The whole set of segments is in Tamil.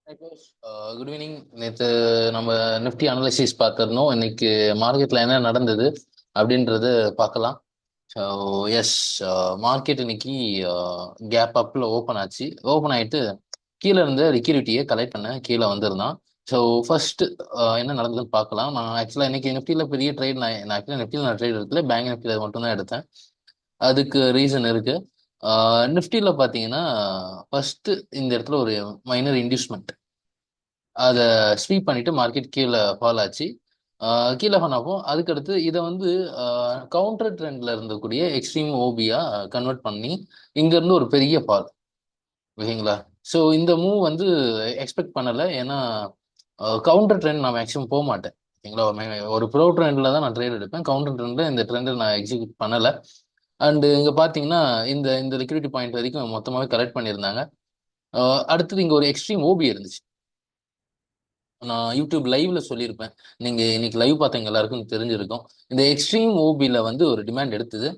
Good evening. நேற்று நம்ம நிஃப்டி அனலிசிஸ் பார்த்துருந்தோம். இன்னைக்கு மார்க்கெட்ல என்ன நடந்தது அப்படின்றது பார்க்கலாம். ஸோ எஸ், மார்க்கெட் இன்னைக்கு கேப் அப்ல ஓப்பன் ஆச்சு. ஓப்பன் ஆயிட்டு கீழே இருந்த லிக்விடிட்டியை கலெக்ட் பண்ண கீழே வந்திருந்தான். ஸோ ஃபர்ஸ்ட் என்ன நடந்ததுன்னு பார்க்கலாம். நான் ஆக்சுவலாக இன்னைக்கு நிஃப்டியில் பெரிய ட்ரேட் நான் ஆக்சுவலாக நிஃப்டியில் நான் ட்ரேட் எடுக்கல, பேங்க் நிஃப்டியில் மட்டும் தான் எடுத்தேன். அதுக்கு ரீசன் இருக்கு. நிஃப்டியில் பார்த்தீங்கன்னா ஃபர்ஸ்ட் இந்த இடத்துல ஒரு மைனர் இன்டியூஸ்மெண்ட், அதை ஸ்வீப் பண்ணிட்டு மார்க்கெட் கீழே ஃபால் ஆச்சு. கீழே பண்ணப்போ அதுக்கடுத்து இதை வந்து கவுண்டர் ட்ரெண்ட்ல இருந்தக்கூடிய எக்ஸ்ட்ரீம் ஓபியா கன்வெர்ட் பண்ணி இங்க இருந்து ஒரு பெரிய ஃபால். ஓகேங்களா? ஸோ இந்த மூவ் வந்து எக்ஸ்பெக்ட் பண்ணலை. ஏன்னா கவுண்டர் ட்ரெண்ட் நான் மேக்ஸிமம் போக மாட்டேன். ஓகேங்களா? ஒரு ப்ரோ ட்ரெண்ட்ல தான் நான் ட்ரேட் எடுப்பேன். கவுண்டர் ட்ரெண்ட்ல இந்த ட்ரெண்டை நான் எக்ஸிக்யூட் பண்ணலை. அண்ட் இங்க பாத்தீங்கன்னா இந்த இந்த லிக்விடிட்டி பாயிண்ட் வரைக்கும் மொத்தமாவே கரெக்ட் பண்ணியிருந்தாங்க. அடுத்தது இங்க ஒரு எக்ஸ்ட்ரீம் ஓபி இருந்துச்சு. நான் யூடியூப் லைவ்ல சொல்லியிருப்பேன். நீங்க இன்னைக்கு லைவ் பார்த்தவங்க எல்லாருக்கும் தெரிஞ்சிருக்கும். இந்த எக்ஸ்ட்ரீம் ஓபில வந்து ஒரு டிமாண்ட் எடுத்தது.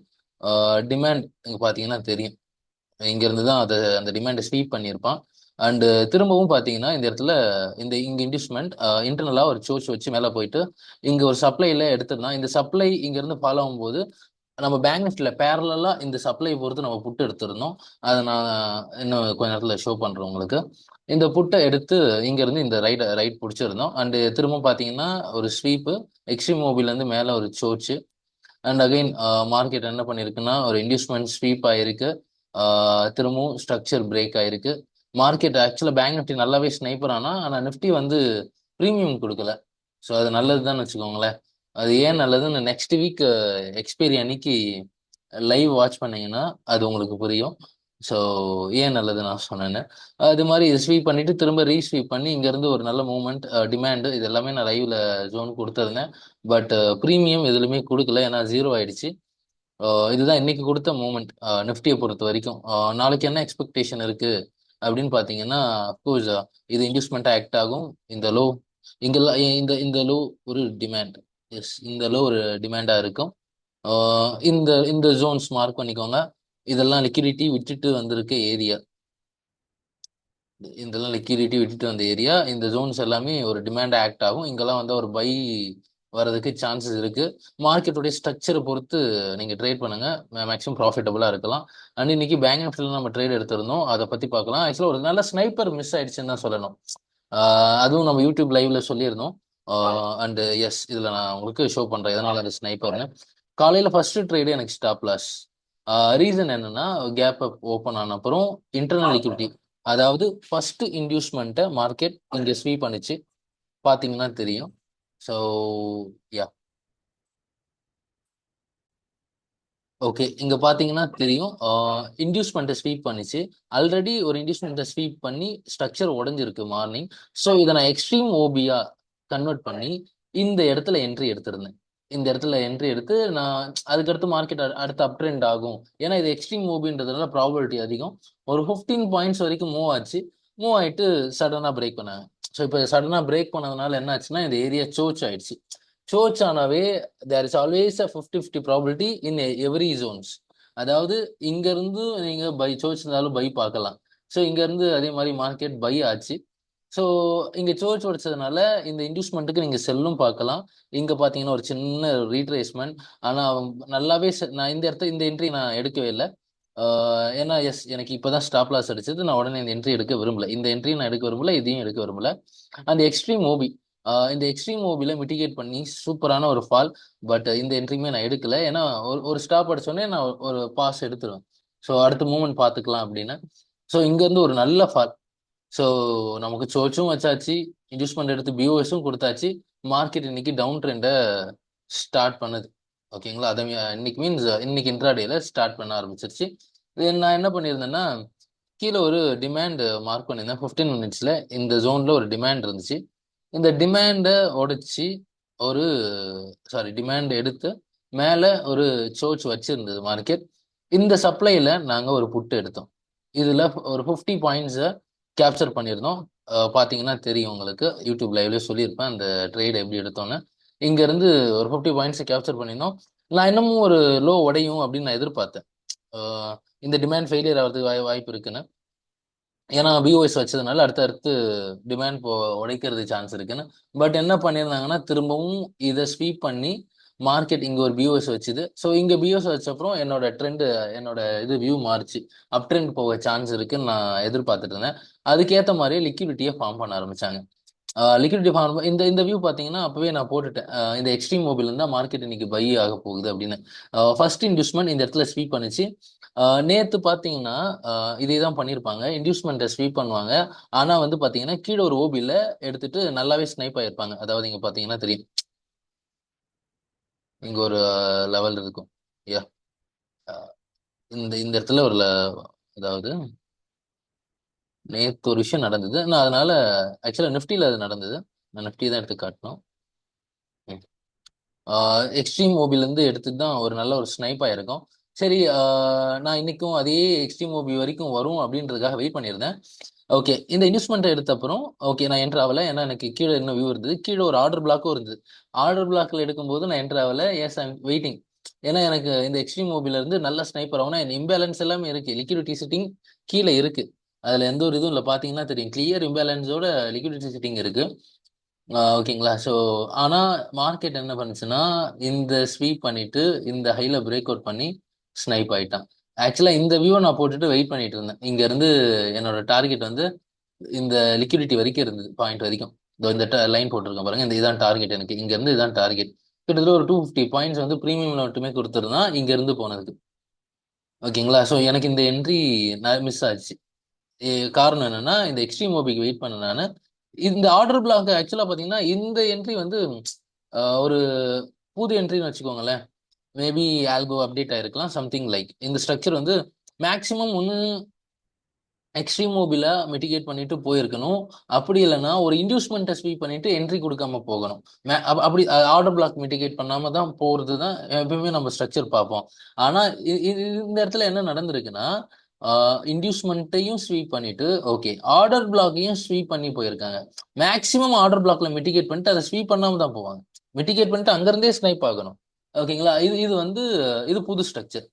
டிமாண்ட் இங்க பாத்தீங்கன்னா தெரியும். இங்க இருந்து தான் அதை அந்த டிமாண்டை ஸ்வீப் பண்ணியிருப்பான். அண்ட் திரும்பவும் பாத்தீங்கன்னா இந்த இடத்துல இங்க இன்வெஸ்ட்மெண்ட் இன்டர்னலா ஒரு சோர்ஸ் வச்சு மேல போயிட்டு இங்க ஒரு சப்ளைல எடுத்திருந்தான். இந்த சப்ளை இங்க இருந்து ஃபாலோ ஆகும்போது நம்ம பேங்க் நிஃப்டில பேரலா இந்த சப்ளை பொறுத்து நம்ம புட் எடுத்திருந்தோம். அதை நான் இன்னும் கொஞ்ச நேரத்துல ஷோ பண்றேன் உங்களுக்கு. இந்த புட்டை எடுத்து இங்க இருந்து இந்த ரைட் பிடிச்சிருந்தோம். அண்ட் திரும்ப பாத்தீங்கன்னா ஒரு ஸ்வீப்பு எக்ஸ்ட்ரீம் மோபில இருந்து மேல ஒரு சோர்ச். அண்ட் அகைன் மார்க்கெட் என்ன பண்ணிருக்குன்னா ஒரு இன்டியூஸ்மெண்ட் ஸ்வீப் ஆயிருக்கு. திரும்பவும் ஸ்ட்ரக்சர் பிரேக் ஆயிருக்கு. மார்க்கெட் ஆக்சுவலா பேங்க் நிஃப்டி நல்லாவே ஸ்னைப்பர் ஆனா நிஃப்டி வந்து ப்ரீமியம் கொடுக்கல. ஸோ அது நல்லதுதான் வச்சுக்கோங்களேன். அது ஏன் நல்லதுன்னு நெக்ஸ்ட் வீக் எக்ஸ்பைரி அன்னைக்கு லைவ் வாட்ச் பண்ணீங்கன்னா அது உங்களுக்கு புரியும். ஸோ ஏன் நல்லது நான் சொன்னேன்னு. அது மாதிரி இது ஸ்வீப் பண்ணிட்டு திரும்ப ரீஸ்வீப் பண்ணி இங்க இருந்து ஒரு நல்ல மூவ்மெண்ட், டிமாண்ட், இது எல்லாமே நான் லைவ்ல ஜோன் கொடுத்துருந்தேன். பட் ப்ரீமியம் எதுலையுமே கொடுக்கல, ஏன்னா ஜீரோ ஆயிடுச்சு. இதுதான் இன்னைக்கு கொடுத்த மூமெண்ட் நிஃப்டியை பொறுத்த வரைக்கும். நாளைக்கு என்ன எக்ஸ்பெக்டேஷன் இருக்கு அப்படின்னு பாத்தீங்கன்னா, அப்கோர்ஸ் இது இன்வெஸ்ட்மெண்ட் ஆக்ட் ஆகும். இந்த லோ இங்கெல்லாம் இந்த லோ ஒரு டிமாண்ட். எஸ், இந்த லோ ஒரு டிமாண்டா இருக்கும். இந்த இந்த ஜோன்ஸ் மார்க் பண்ணிக்கோங்க. இதெல்லாம் லிக்விடிட்டி விட்டுட்டு வந்திருக்க ஏரியா. இதெல்லாம் லிக்விடிட்டி விட்டுட்டு வந்த ஏரியா. இந்த ஜோன்ஸ் எல்லாமே ஒரு டிமாண்ட் ஆக்ட் ஆகும். இங்கெல்லாம் வந்து ஒரு பை வர்றதுக்கு சான்சஸ் இருக்கு. மார்க்கெட்டுடைய ஸ்ட்ரக்சரை பொறுத்து நீங்க ட்ரேட் பண்ணுங்க, மேக்ஸிமம் ப்ராஃபிட்டபுளா இருக்கலாம். அண்ட் இன்னைக்கு பேங்க் நிஃப்டில நம்ம ட்ரேட் எடுத்திருந்தோம், அதை பத்தி பார்க்கலாம். ஆக்சுவலா ஒரு நல்ல ஸ்னைப்பர் மிஸ் ஆயிடுச்சுன்னு தான் சொல்லணும். அதுவும் நம்ம யூடியூப் லைவ்ல சொல்லியிருந்தோம். அண்ட் எஸ், இதுல நான் உங்களுக்கு ஷோ பண்றேன் எதனால அந்த ஸ்னைப்பர்னு. காலையில ஃபர்ஸ்ட் ட்ரேடு எனக்கு ஸ்டாப் லாஸ். ரீசன் என்னன்னா, கேப் அப் ஓப்பன் ஆன அப்புறம் இன்டர்னல் லிக்விடிட்டி, அதாவது ஃபர்ஸ்ட் இன்டியூஸ்மெண்ட்டை மார்க்கெட் இங்க ஸ்வீப் பண்ணுச்சு. பாத்தீங்கன்னா தெரியும். ஸோ யா, ஓகே, இங்க பாத்தீங்கன்னா தெரியும். இன்டியூஸ்மெண்ட்டை ஸ்வீப் பண்ணிச்சு. ஆல்ரெடி ஒரு இன்டியூஸ்மெண்ட்டை ஸ்வீப் பண்ணி ஸ்ட்ரக்சர் உடைஞ்சிருக்கு மார்னிங். ஸோ இதை நான் எக்ஸ்ட்ரீம் ஓபியா கன்வெர்ட் பண்ணி இந்த இடத்துல என்ட்ரி எடுத்திருந்தேன். இந்த இடத்துல என்ட்ரி எடுத்து நான் அதுக்கடுத்து மார்க்கெட் அடுத்து அப் ட்ரெண்ட் ஆகும், ஏன்னா இது எக்ஸ்ட்ரீம் ஓபின்றதுனால ப்ராபபிலிட்டி அதிகம். ஒரு 15 பாயிண்ட்ஸ் வரைக்கும் மூவ் ஆச்சு. மூவ் ஆயிட்டு சடனா பிரேக் பண்ணாங்க. ஸோ இப்போ சடனா பிரேக் பண்ணதுனால என்ன ஆச்சுன்னா இந்த ஏரியா சோச் ஆயிடுச்சு. சோச் ஆனாவே there is always a 50-50 probability in every zones. அதாவது இங்க இருந்து நீங்க பை சோச் இருந்தாலும் பை பார்க்கலாம். ஸோ இங்க இருந்து அதே மாதிரி மார்க்கெட் பை ஆச்சு. ஸோ இங்க சோச் உடைச்சதுனால இந்த இன்வெஸ்ட்மெண்ட்டுக்கு நீங்க செல்லும் பார்க்கலாம். இங்க பாத்தீங்கன்னா ஒரு சின்ன ரீட்ரேஸ்மெண்ட். ஆனா நல்லாவே நான் இந்த இடத்த இந்த என்ட்ரி நான் எடுக்கவே இல்லை. ஏன்னா எஸ், எனக்கு இப்பதான் ஸ்டாப் லாஸ் அடிச்சது. நான் உடனே இந்த என்ட்ரி எடுக்க விரும்பல. இந்த என்ட்ரி நான் எடுக்க விரும்பல, இதையும் எடுக்க விரும்பல. அந்த எக்ஸ்ட்ரீம் ஓபி, இந்த எக்ஸ்ட்ரீம் ஓபில மிட்டிகேட் பண்ணி சூப்பரான ஒரு ஃபால். பட் இந்த என்ட்ரியுமே நான் எடுக்கல, ஏன்னா ஒரு ஸ்டாப் அடிச்சோடனே நான் ஒரு பாஸ் எடுத்துருவேன். ஸோ அடுத்த மூமெண்ட் பார்த்துக்கலாம் அப்படின்னு. ஸோ இங்க இருந்து ஒரு நல்ல ஃபால். ஸோ நமக்கு சோச்சும் வச்சாச்சு, இன்வெஸ்ட்மெண்ட் எடுத்து பிஓஎஸும் கொடுத்தாச்சு. மார்க்கெட் இன்னைக்கு டவுன் ட்ரெண்டை ஸ்டார்ட் பண்ணுது. ஓகேங்களா? அதை இன்னைக்கு மீன்ஸ் இன்னைக்கு இன்ட்ராடேல ஸ்டார்ட் பண்ண ஆரம்பிச்சிருச்சு. இது நான் என்ன பண்ணியிருந்தேன்னா, கீழே ஒரு டிமாண்ட் மார்க் பண்ணியிருந்தேன். 15 மினிட்ஸ்ல இந்த ஜோன்ல ஒரு டிமாண்ட் இருந்துச்சு. இந்த டிமாண்டை உடைச்சி ஒரு டிமாண்ட் எடுத்து மேல ஒரு சோச் வச்சிருந்தது மார்க்கெட். இந்த சப்ளைல நாங்க ஒரு புட்டு எடுத்தோம். இதுல ஒரு 50 பாயிண்ட்ஸை கேப்சர் பண்ணியிருந்தோம். பாத்தீங்கன்னா தெரியும் உங்களுக்கு, யூடியூப் லைவ்ல சொல்லியிருப்பேன் அந்த ட்ரேட் எப்படி எடுத்தோன்னு. இங்க இருந்து ஒரு 50 பாயிண்ட்ஸ் கேப்சர் பண்ணியிருந்தோம். நான் இன்னமும் ஒரு லோ உடையும் அப்படின்னு நான் எதிர்பார்த்தேன். இந்த டிமாண்ட் ஃபெயிலியர் ஆகிறதுக்கு வாய்ப்பு இருக்குன்னு. ஏன்னா பிஓஎஸ் வச்சதுனால அடுத்தடுத்து டிமாண்ட் உடைக்கிறது சான்ஸ் இருக்குன்னு. பட் என்ன பண்ணியிருந்தாங்கன்னா திரும்பவும் இதை ஸ்வீப் பண்ணி மார்க்கெட் இங்க ஒரு பிஓஎஸ் வச்சுது. ஸோ இங்க பிஓஎஸ் வச்சப்பறம் என்னோட ட்ரெண்ட், என்னோட இது வியூ மாறிச்சு. அப் ட்ரெண்ட் போக சான்ஸ் இருக்குன்னு நான் எதிர்பார்த்துட்டு இருந்தேன். அதுக்கேற்ற மாதிரி லிக்விடிட்டியை ஃபார்ம் பண்ண ஆரம்பிச்சாங்க. லிக்விடிட்டி ஃபார்ம் இந்த இந்த வியூ பார்த்தீங்கன்னா அப்பவே நான் போட்டுட்டேன். இந்த எக்ஸ்ட்ரீம் மொபைல் இருந்தால் மார்க்கெட் இன்னைக்கு பை ஆக போகுது அப்படின்னு. ஃபர்ஸ்ட் இன்வெஸ்ட்மெண்ட் இந்த இடத்துல ஸ்வீப் பண்ணுச்சு. நேத்து பாத்தீங்கன்னா இதே தான் பண்ணியிருப்பாங்க. இன்டியூஸ்மெண்ட்டை ஸ்வீப் பண்ணுவாங்க. ஆனா வந்து பாத்தீங்கன்னா கீழே ஒரு ஓபில எடுத்துட்டு நல்லாவே ஸ்னைப் ஆயிருப்பாங்க. அதாவது இங்க பாத்தீங்கன்னா தெரியும், இங்க ஒரு லெவல் இருக்கும். யா, இந்த இந்த இடத்துல ஒரு அதாவது நேத்து ஒரு விஷயம் நடந்தது. நான் அதனால ஆக்சுவலா நிஃப்டில அது நடந்தது. நான் நிஃப்டி தான் எடுத்து காட்டணும். எக்ஸ்ட்ரீம் மோபில இருந்து எடுத்துட்டு தான் ஒரு நல்ல ஒரு ஸ்னைப் ஆயிருக்கும். சரி, நான் இன்னைக்கும் அதே எக்ஸ்ட்ரீம் மோபி வரைக்கும் வரும் அப்படின்றதுக்காக வெயிட் பண்ணியிருந்தேன். ஓகே, இந்த இன்வெஸ்ட்மெண்ட் எடுத்த அப்புறம் ஓகே நான் என்ட்ரு ஆகல. ஏன்னா எனக்கு கீழே இன்னும் வியூ இருந்தது. கீழே ஒரு ஆர்டர் பிளாக்கும் இருந்தது. ஆர்டர் பிளாக்ல எடுக்கும்போது நான் என்ட்ரு ஆகல. Yes I'm waiting. ஏன்னா எனக்கு இந்த எக்ஸ்ட்ரீம் மோபில இருந்து நல்ல ஸ்னைப்பர் ஆகும்னா இம்பேலன்ஸ் எல்லாமே இருக்கு. லிக்விடிட்டி சிட்டிங் கீழே இருக்கு. அதுல எந்த ஒரு இதுவும் இல்லை. பாத்தீங்கன்னா தெரியும், கிளியர் இம்பேலன்ஸோட லிக்விடிட்டி சிட்டிங் இருக்கு. ஓகேங்களா. ஸோ ஆனா மார்க்கெட் என்ன பண்ணுச்சுன்னா இந்த ஸ்வீப் பண்ணிட்டு இந்த ஹைல பிரேக் அவுட் பண்ணி ஸ்னைப் ஆயிட்டான். ஆக்சுவலா இந்த வியூ நான் போட்டுட்டு வெயிட் பண்ணிட்டு இருந்தேன். இங்க இருந்து என்னோட டார்கெட் வந்து இந்த லிக்விடிட்டி வரைக்கும் இருந்தது, பாயிண்ட் வரைக்கும். இந்த லைன் போட்டிருக்கேன் பாருங்க, இந்த இதான் டார்கெட். எனக்கு இங்க இருந்து இதான் டார்கெட். கிட்டத்தட்ட ஒரு 250 பாயிண்ட்ஸ் வந்து ப்ரீமியம்ல மட்டுமே கொடுத்துருந்தான் இங்க இருந்து போனதுக்கு. ஓகேங்களா. ஸோ எனக்கு இந்த என்ட்ரி மிஸ் ஆச்சு. காரணம் என்னன்னா இந்த எக்ஸ்ட்ரீம் மோபிக்கு வெயிட் பண்ண நானு. இந்த ஆர்டர் பிளாக் ஆக்சுவலா பாத்தீங்கன்னா இந்த என்ட்ரி வந்து ஒரு புது என்ட்ரின்னு வச்சுக்கோங்களேன். மேபி ஆல்கோ அப்டேட் ஆயிருக்கலாம், சம்திங் லைக். இந்த ஸ்ட்ரக்சர் வந்து மேக்ஸிமம் ஒன்று எக்ஸ்ட்ரீம் மோபில மிட்டிகேட் பண்ணிட்டு போயிருக்கணும். அப்படி இல்லைன்னா ஒரு இன்டியூஸ்மெண்ட்டை ஸ்வீப் பண்ணிட்டு என்ட்ரி கொடுக்காம போகணும். அப்படி ஆர்டர் பிளாக் மிட்டிகேட் பண்ணாம தான் போறது தான் எப்பவுமே நம்ம ஸ்ட்ரக்சர் பார்ப்போம். ஆனா இந்த இடத்துல என்ன நடந்திருக்குன்னா இன்டியூஸ்மெண்ட்டையும் ஸ்வீப் பண்ணிட்டு ஓகே ஆர்டர் பிளாக்கையும் ஸ்வீப் பண்ணி போயிருக்காங்க. மேக்ஸிமம் ஆர்டர் பிளாக்ல மிட்டிகேட் பண்ணிட்டு அதை ஸ்வீப் பண்ணாம தான் போவாங்க. மிட்டிகேட் பண்ணிட்டு அங்கிருந்தே ஸ்னைப் ஆகணும். ஓகேங்களா. இது இது வந்து இது புது ஸ்ட்ரக்சர்.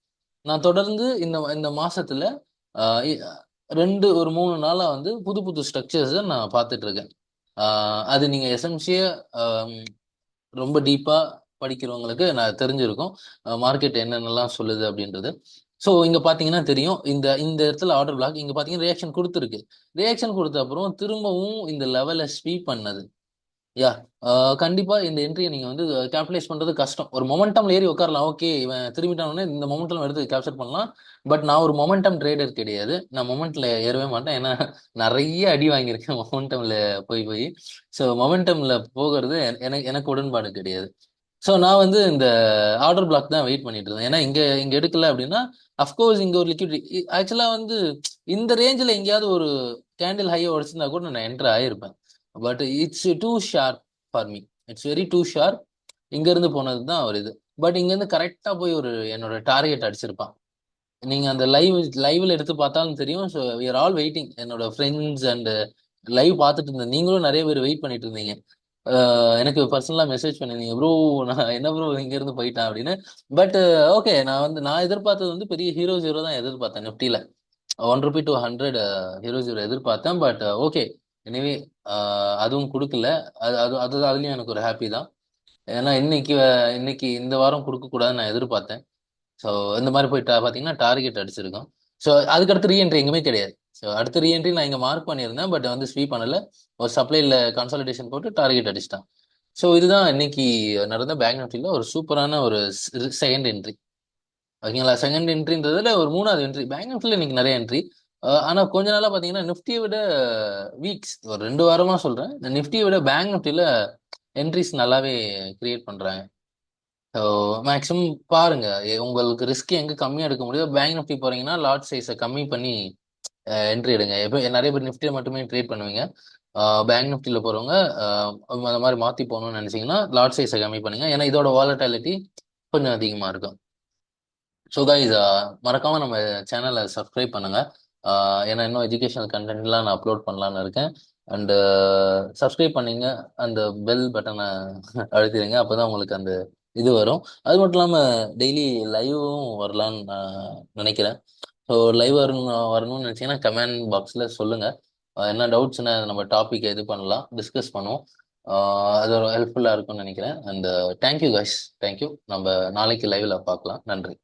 நான் தொடர்ந்து இந்த இந்த மாசத்துல ஒரு 3 நாளா வந்து புது புது ஸ்ட்ரக்சர்ஸை நான் பார்த்துட்டு இருக்கேன். அது நீங்க எசென்சியா ரொம்ப டீப்பா படிக்கிறவங்களுக்கு நான் தெரிஞ்சிருக்கும் மார்க்கெட் என்னென்னலாம் சொல்லுது அப்படின்றது. ஸோ இங்க பாத்தீங்கன்னா தெரியும், இந்த இந்த இடத்துல ஆர்டர் பிளாக் இங்க பாத்தீங்கன்னா ரியாக்ஷன் கொடுத்துருக்கு. ரியாக்ஷன் கொடுத்த அப்புறம் திரும்பவும் இந்த லெவலை ஸ்வீப் பண்ணது. யா, கண்டிப்பா இந்த என்ட்ரியை நீங்க வந்து கேபிடலைஸ் பண்றது கஷ்டம். ஒரு மொமெண்டம்ல ஏறி உட்காரலாம், ஓகே இவன் திரும்பிட்டானே இந்த மொமெண்டம் எடுத்து கேப்சர் பண்ணலாம். பட் நான் ஒரு மொமெண்டம் ட்ரேடர் கிடையாது. நான் மொமெண்ட்ல ஏறவே மாட்டேன். ஏன்னா நிறைய அடி வாங்கியிருக்கேன் மொமெண்டம்ல போய் போய். ஸோ மொமெண்டம்ல போகிறது எனக்கு எனக்கு உடன்பாடு கிடையாது. ஸோ நான் வந்து இந்த ஆர்டர் பிளாக் தான் வெயிட் பண்ணிட்டு இருந்தேன். ஏன்னா இங்க இங்க எடுக்கல அப்படின்னா அஃப்கோர்ஸ் இங்க ஒரு லிக்விடிட்டி ஆக்சுவலா வந்து இந்த ரேஞ்சில் எங்கேயாவது ஒரு கேண்டில் ஹையை உடச்சிருந்தா கூட நான் என்டர் ஆயிருப்பேன். But it's too sharp for me. It's very too sharp. இங்க இருந்து போனது தான் ஒரு இது. பட் இங்க இருந்து கரெக்டா போய் ஒரு என்னோட டார்கெட் அடிச்சிருப்பான். நீங்க அந்த லைவ்ல எடுத்து பார்த்தாலும் தெரியும். So we are all waiting. என்னோட ஃப்ரெண்ட்ஸ் அண்ட் லைவ் பார்த்துட்டு இருந்தேன். நீங்களும் நிறைய பேர் வெயிட் பண்ணிட்டு இருந்தீங்க. எனக்கு பர்சனலா மெசேஜ் பண்ணிருந்தீங்க, ப்ரோ நான் என்ன ப்ரோ இங்க இருந்து போயிட்டேன் அப்படின்னு. பட் ஓகே, நான் எதிர்பார்த்தது வந்து பெரிய ஹீரோ ஜீரோ தான் எதிர்பார்த்தேன் நிப்டில. ₹1 to 100 ஹீரோ ஜீரோ எதிர்பார்த்தேன். பட் ஓகே, எனிவே அதுவும் கொடுக்கல. அதுலயும் எனக்கு ஒரு ஹாப்பி தான். ஏன்னா இன்னைக்கு இந்த வாரம் கொடுக்க கூடாதுன்னு நான் எதிர்பார்த்தேன். ஸோ இந்த மாதிரி போயிட்டு பார்த்தீங்கன்னா டார்கெட் அடிச்சிருக்கோம். ஸோ அதுக்கடுத்து ரீஎன்ட்ரி எங்குமே கிடையாது. ஸோ அடுத்த ரீஎன்ட்ரி நான் இங்கே மார்க் பண்ணியிருந்தேன். பட் வந்து ஸ்வீப் பண்ணல. ஒரு சப்ளைல கன்சாலிடேஷன் போட்டு டார்கெட் அடிச்சிட்டான். ஸோ இதுதான் இன்னைக்கு நடந்த பேங்க் நிஃப்டியில் ஒரு சூப்பரான ஒரு செகண்ட் என்ட்ரி. ஓகேங்களா. செகண்ட் என்ட்ரின்றதுல ஒரு மூணாவது என்ட்ரி. பேங்க் நிஃப்டியில் இன்னைக்கு நிறைய என்ட்ரி. ஆனா கொஞ்ச நாளா பாத்தீங்கன்னா நிஃப்டியை விட வீக்ஸ் ஒரு 2 வாரமா சொல்றேன், இந்த நிஃப்டியை விட பேங்க் நிஃப்டியில என்ட்ரிஸ் நல்லாவே கிரியேட் பண்றாங்க. ஸோ மேக்ஸிமம் பாருங்க, உங்களுக்கு ரிஸ்க் எங்க கம்மியா எடுக்க முடியும். பேங்க் நிஃப்டி போறீங்கன்னா லாட் சைஸை கம்மி பண்ணி என்ட்ரி எடுங்க. எப்போ நிறைய பேர் நிஃப்டியை மட்டுமே ட்ரேட் பண்ணுவீங்க. பேங்க் நிஃப்டியில் போறவங்க அந்த மாதிரி மாத்தி போகணும்னு நினைச்சீங்கன்னா லாட் சைஸை கம்மி பண்ணுங்க. ஏன்னா இதோட வாலட்டாலிட்டி கொஞ்சம் அதிகமா இருக்கும். ஸோ கைஸ், மறக்காம நம்ம சேனலை சப்ஸ்கிரைப் பண்ணுங்க. ஏன்னா இன்னும் எஜுகேஷனல் கண்டென்ட்லாம் நான் அப்லோட் பண்ணலான்னு இருக்கேன். அண்டு சப்ஸ்கிரைப் பண்ணீங்க, அந்த பெல் பட்டனை அழுத்திடுங்க. அப்போதான் உங்களுக்கு அந்த இது வரும். அது மட்டும் இல்லாமல் டெய்லி லைவும் வரலான்னு நான் நினைக்கிறேன். ஸோ லைவ் வரணும்னு நினச்சிங்கன்னா கமெண்ட் பாக்ஸில் சொல்லுங்கள். என்ன டவுட்ஸ்னா நம்ம டாபிக் இது பண்ணலாம், டிஸ்கஸ் பண்ணுவோம். அது ஒரு ஹெல்ப்ஃபுல்லாக இருக்கும்னு நினைக்கிறேன். And thank you guys, thank you. நம்ம நாளைக்கு லைவ்ல பார்க்கலாம். நன்றி.